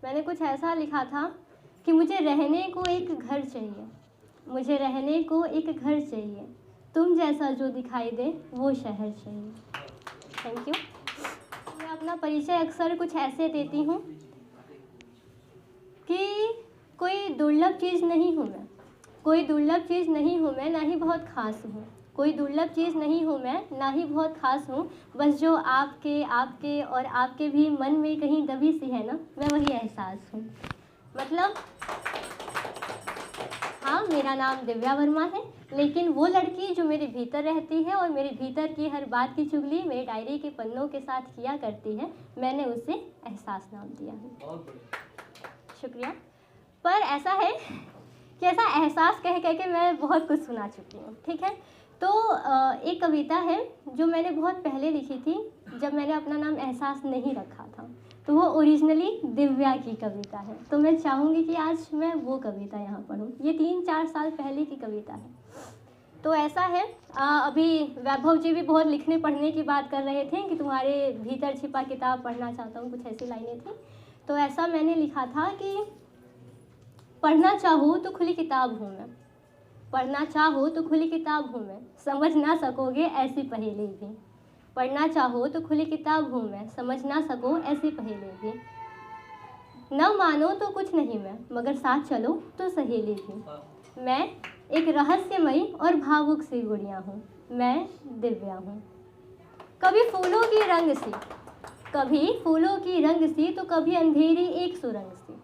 मैंने कुछ ऐसा लिखा था कि मुझे रहने को एक घर चाहिए, मुझे रहने को एक घर चाहिए, तुम जैसा जो दिखाई दे वो शहर चाहिए। Thank you. मैं अपना परिचय अक्सर कुछ ऐसे देती हूँ कि कोई दुर्लभ चीज़ नहीं हूँ मैं, कोई दुर्लभ चीज़ नहीं हूँ मैं, ना ही बहुत ख़ास हूँ। कोई दुर्लभ चीज़ नहीं हूँ मैं, ना ही बहुत ख़ास हूँ। बस जो आपके आपके और आपके भी मन में कहीं दबी सी है ना, मैं वही एहसास हूँ। मतलब हाँ, मेरा नाम दिव्या वर्मा है, लेकिन वो लड़की जो मेरे भीतर रहती है और मेरे भीतर की हर बात की चुगली मेरे डायरी के पन्नों के साथ किया करती है, मैंने उसे एहसास नाम दिया है। शुक्रिया। पर ऐसा है कि ऐसा एहसास कह कह के मैं बहुत कुछ सुना चुकी हूँ, ठीक है। तो एक कविता है जो मैंने बहुत पहले लिखी थी, जब मैंने अपना नाम एहसास नहीं रखा था, तो वो ओरिजिनली दिव्या की कविता है। तो मैं चाहूँगी कि आज मैं वो कविता यहाँ पढ़ूँ। ये 3-4 साल पहले की कविता है। तो ऐसा है, अभी वैभव जी भी बहुत लिखने पढ़ने की बात कर रहे थे कि तुम्हारे भीतर छिपा किताब पढ़ना चाहता हूँ, कुछ ऐसी लाइनें थी। तो ऐसा मैंने लिखा था कि पढ़ना चाहो तो खुली किताब हूँ मैं, पढ़ना चाहो तो खुली किताब हूँ मैं, समझ ना सकोगे ऐसी पहेली भी। पढ़ना चाहो तो खुली किताब हूँ मैं, समझ ना सको ऐसी पहेली भी। न मानो तो कुछ नहीं मैं, मगर साथ चलो तो सहेली भी। मैं एक रहस्यमयी और भावुक सी गुड़िया हूँ, मैं दिव्या हूँ। कभी फूलों की रंग सी, कभी फूलों की रंग सी, तो कभी अंधेरी एक सुरंग सी।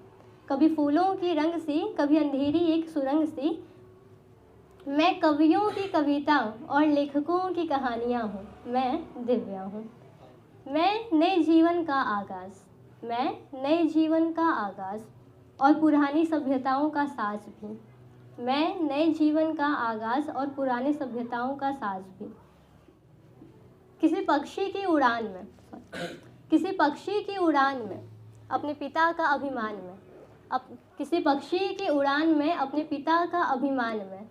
कभी फूलों की रंग सी, कभी अंधेरी एक सुरंग सी। मैं कवियों की कविता और लेखकों की कहानियाँ हूँ, मैं दिव्या हूँ। मैं नए जीवन का आगाज़, मैं नए जीवन का आगाज़ और पुरानी सभ्यताओं का साज भी। मैं नए जीवन का आगाज़ और पुरानी सभ्यताओं का साज भी। किसी पक्षी की उड़ान में, किसी पक्षी की उड़ान में अपने पिता का अभिमान में, किसी पक्षी की उड़ान में अपने पिता का अभिमान में।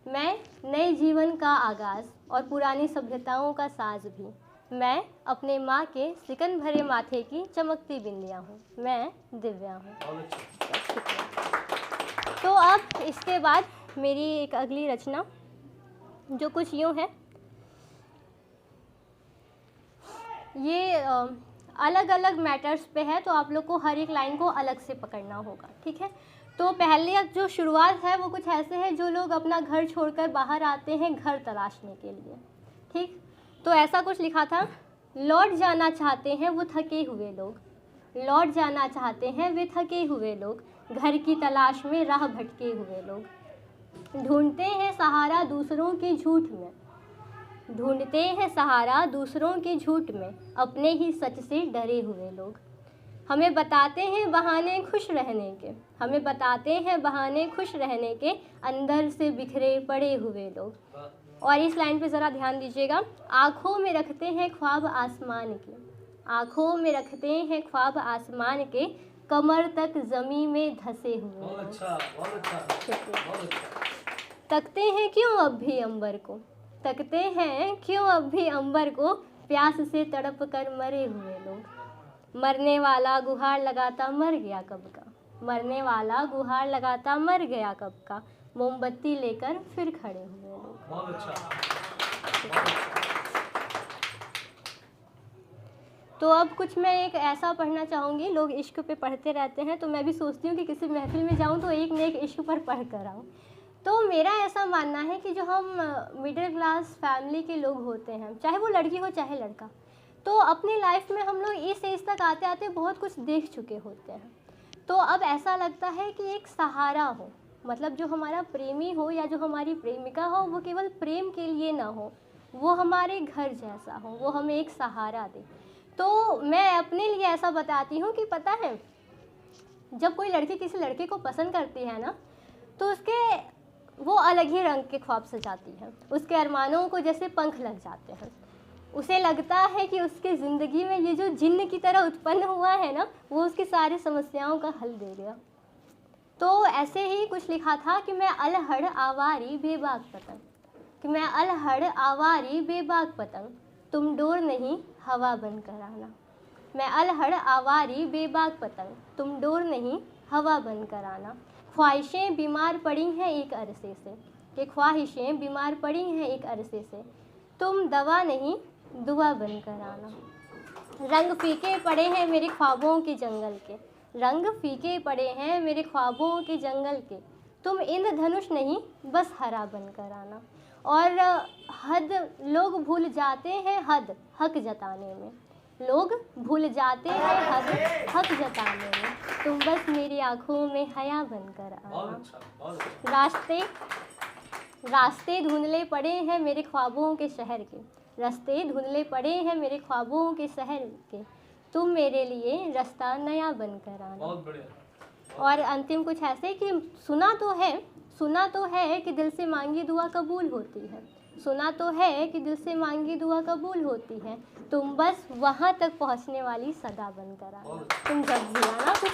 मैं नए जीवन का आगाज़ और पुरानी सभ्यताओं का साज भी। मैं अपने माँ के सिकन भरे माथे की चमकती बिंदिया हूँ, मैं दिव्या हूँ। तो अब इसके बाद मेरी एक अगली रचना जो कुछ यूँ है, ये अलग अलग मैटर्स पे है, तो आप लोग को हर एक लाइन को अलग से पकड़ना होगा, ठीक है। तो पहले जो शुरुआत है वो कुछ ऐसे है, जो लोग अपना घर छोड़कर बाहर आते हैं घर तलाशने के लिए, ठीक। तो ऐसा कुछ लिखा था, लौट जाना चाहते हैं वो थके हुए लोग, लौट जाना चाहते हैं वे थके हुए लोग, घर की तलाश में राह भटके हुए लोग। ढूंढते हैं सहारा दूसरों के झूठ में, ढूंढते हैं सहारा दूसरों के झूठ में, अपने ही सच से डरे हुए लोग। हमें बताते हैं बहाने खुश रहने के, हमें बताते हैं बहाने खुश रहने के, अंदर से बिखरे पड़े हुए लोग। और इस लाइन पे ज़रा ध्यान दीजिएगा, आँखों में रखते हैं ख्वाब आसमान के, आँखों में रखते हैं ख्वाब आसमान के, कमर तक ज़मीं में धंसे हुए लोग। तकते हैं क्यों अब भी अंबर को, तकते हैं क्यों अब भी अंबर को, प्यास से तड़प कर मरे हुए लोग। मरने वाला गुहार लगाता मर गया कब का, मरने वाला गुहार लगाता मर गया कब का, मोमबत्ती लेकर फिर खड़े हुए लोग। बहुत अच्छा। तो अब कुछ मैं एक ऐसा पढ़ना चाहूँगी, लोग इश्क पे पढ़ते रहते हैं, तो मैं भी सोचती हूँ कि किसी महफिल में जाऊँ तो एक न एक इश्क पर पढ़ कर आऊँ। तो मेरा ऐसा मानना है कि जो हम मिडिल क्लास फैमिली के लोग होते हैं, चाहे वो लड़की हो चाहे लड़का, तो अपनी लाइफ में हम लोग इस एज तक आते आते बहुत कुछ देख चुके होते हैं। तो अब ऐसा लगता है कि एक सहारा हो, मतलब जो हमारा प्रेमी हो या जो हमारी प्रेमिका हो, वो केवल प्रेम के लिए ना हो, वो हमारे घर जैसा हो, वो हमें एक सहारा दे। तो मैं अपने लिए ऐसा बताती हूँ कि पता है, जब कोई लड़की किसी लड़के को पसंद करती है ना, तो उसके वो अलग ही रंग के ख्वाब सजाती है, उसके अरमानों को जैसे पंख लग जाते हैं। उसे लगता है कि उसके ज़िंदगी में ये जो जिन्न की तरह उत्पन्न हुआ है ना, वो उसकी सारी समस्याओं का हल दे गया। तो ऐसे ही कुछ लिखा था कि मैं अलहड़ आवारी बेबाक पतंग, कि मैं अलहड़ आवारी बेबाक पतंग, तुम डोर नहीं हवा बन कर आना। मैं अलहड़ आवारी बेबाक पतंग, तुम डोर नहीं हवा बन कर आना। ख्वाहिशें बीमार पड़ी हैं एक अरसे से, कि ख्वाहिशें बीमार पड़ी हैं एक अरसे से, तुम दवा नहीं दुआ बन कर आना। रंग फीके पड़े हैं मेरे ख्वाबों के जंगल के, रंग फीके पड़े हैं मेरे ख्वाबों के जंगल के, तुम इंद्रधनुष नहीं बस हरा बन कर आना। और हद लोग भूल जाते हैं हद हक जताने में, लोग भूल जाते हैं हद हक जताने में, तुम बस मेरी आँखों में हया बन कर आना। रास्ते धुंधले पड़े हैं मेरे ख्वाबों के शहर के, रास्ते धुंधले पड़े हैं मेरे ख्वाबों के शहर के, तुम मेरे लिए रास्ता नया बन कर आना। बहुत बढ़िया। और अंतिम कुछ ऐसे कि सुना तो है कि दिल से मांगी दुआ कबूल होती है, सुना तो है कि दिल से मांगी दुआ कबूल होती है, तुम बस वहाँ तक पहुँचने वाली सदा बन कर आना। तुम जब भी आना कुछ